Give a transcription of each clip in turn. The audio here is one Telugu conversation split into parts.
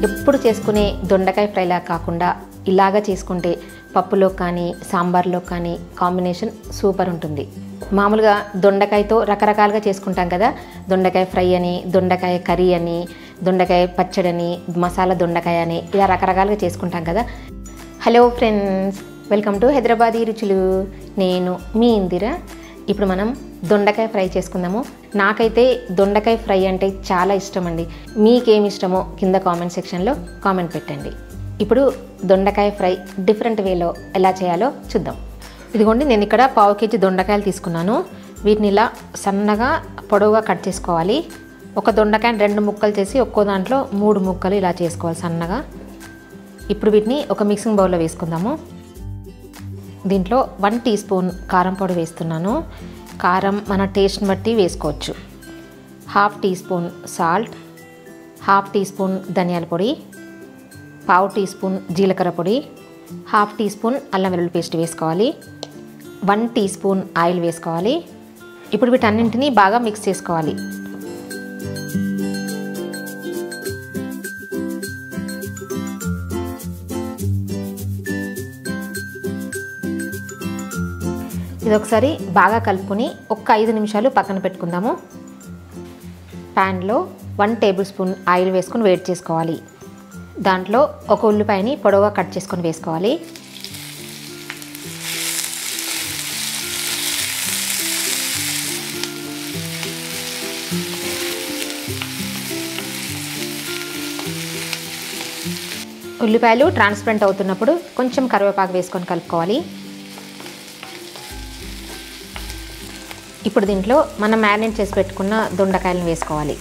ఎప్పుడు చేసుకునే దొండకాయ ఫ్రైలా కాకుండా ఇలాగా చేసుకుంటే పప్పులో కానీ సాంబార్లో కానీ కాంబినేషన్ సూపర్ ఉంటుంది. మామూలుగా దొండకాయతో రకరకాలుగా చేసుకుంటాం కదా, దొండకాయ ఫ్రై అని, దొండకాయ కర్రీ అని, దొండకాయ పచ్చడని, మసాలా దొండకాయ అని, ఇలా రకరకాలుగా చేసుకుంటాం కదా. Hello friends, welcome to Hyderabadi రుచులు. నేను మీ ఇందిర. ఇప్పుడు మనం దొండకాయ ఫ్రై చేసుకుందాము. నాకైతే దొండకాయ ఫ్రై అంటే చాలా ఇష్టం అండి. మీకేమి ఇష్టమో కింద కామెంట్ సెక్షన్లో కామెంట్ పెట్టండి. ఇప్పుడు దొండకాయ ఫ్రై డిఫరెంట్ వేలో ఎలా చేయాలో చూద్దాం. ఇదిగోండి, నేను ఇక్కడ 1/2 kg దొండకాయలు తీసుకున్నాను. వీటిని ఇలా సన్నగా పొడవుగా కట్ చేసుకోవాలి. ఒక దొండకాయని 2 ముక్కలు చేసి ఒక్కో దాంట్లో 3 ముక్కలు ఇలా చేసుకోవాలి సన్నగా. ఇప్పుడు వీటిని ఒక మిక్సింగ్ బౌల్లో వేసుకుందాము. దీంట్లో 1 టీ స్పూన్ కారం పొడి వేస్తున్నాను. కారం మన టేస్ట్ని బట్టి వేసుకోవచ్చు. 1/2 teaspoon salt, 1/2 teaspoon ధనియాల పొడి, 1/2 టీ స్పూన్ జీలకర్ర పొడి, 1/2 టీ స్పూన్ అల్లం వెల్లుల్లి పేస్ట్ వేసుకోవాలి. 1 టీ స్పూన్ ఆయిల్ వేసుకోవాలి. ఇప్పుడు వీటన్నింటినీ బాగా మిక్స్ చేసుకోవాలి. ఇది ఒకసారి బాగా కలుపుకొని ఒక 5 నిమిషాలు పక్కన పెట్టుకుందాము. ప్యాన్లో 1 టేబుల్ స్పూన్ ఆయిల్ వేసుకొని వేడి చేసుకోవాలి. దాంట్లో ఒక ఉల్లిపాయని పొడవుగా కట్ చేసుకొని వేసుకోవాలి. ఉల్లిపాయలు ట్రాన్స్పరెంట్ అవుతున్నప్పుడు కొంచెం కరివేపాకు వేసుకొని కలుపుకోవాలి. ఇప్పుడు దీంట్లో మనం మ్యారినేట్ చేసి పెట్టుకున్న దొండకాయలను వేసుకోవాలి.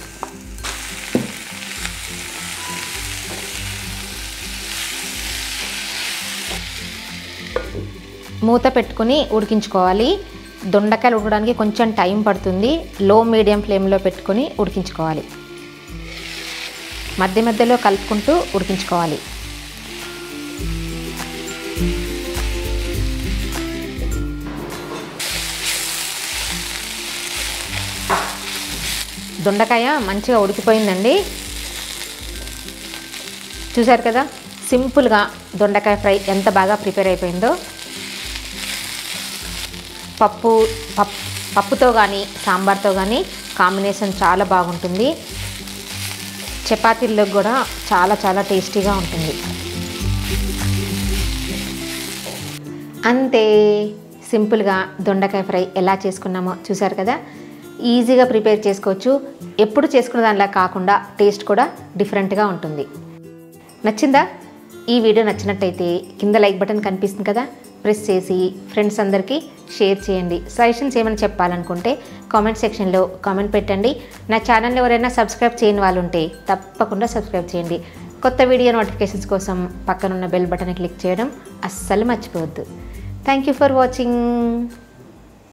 మూత పెట్టుకుని ఉడికించుకోవాలి. దొండకాయలు ఉడకడానికి కొంచెం టైం పడుతుంది. లో మీడియం ఫ్లేమ్లో పెట్టుకొని ఉడికించుకోవాలి. మధ్య మధ్యలో కలుపుకుంటూ ఉడికించుకోవాలి. దొండకాయ మంచిగా ఉడికిపోయిందండి. చూసారు కదా, సింపుల్గా దొండకాయ ఫ్రై ఎంత బాగా ప్రిపేర్ అయిపోయిందో. పప్పుతో కానీ సాంబార్తో కానీ కాంబినేషన్ చాలా బాగుంటుంది. చపాతీల్లో కూడా చాలా చాలా టేస్టీగా ఉంటుంది. అంతే సింపుల్గా దొండకాయ ఫ్రై ఎలా చేసుకున్నామో చూసారు కదా. ఈజీగా ప్రిపేర్ చేసుకోవచ్చు. ఎప్పుడు చేసుకున్న దానిలా కాకుండా టేస్ట్ కూడా డిఫరెంట్గా ఉంటుంది. నచ్చిందా? ఈ వీడియో నచ్చినట్టయితే కింద లైక్ బటన్ కనిపిస్తుంది కదా, ప్రెస్ చేసి ఫ్రెండ్స్ అందరికీ షేర్ చేయండి. సజెషన్స్ ఏమైనా చెప్పాలనుకుంటే కామెంట్ సెక్షన్లో కామెంట్ పెట్టండి. నా ఛానల్ ఎవరైనా సబ్స్క్రైబ్ చేయని వాళ్ళు ఉంటే తప్పకుండా సబ్స్క్రైబ్ చేయండి. కొత్త వీడియో నోటిఫికేషన్స్ కోసం పక్కనున్న బెల్ బటన్ క్లిక్ చేయడం అస్సలు మర్చిపోవద్దు. Thank you for watching.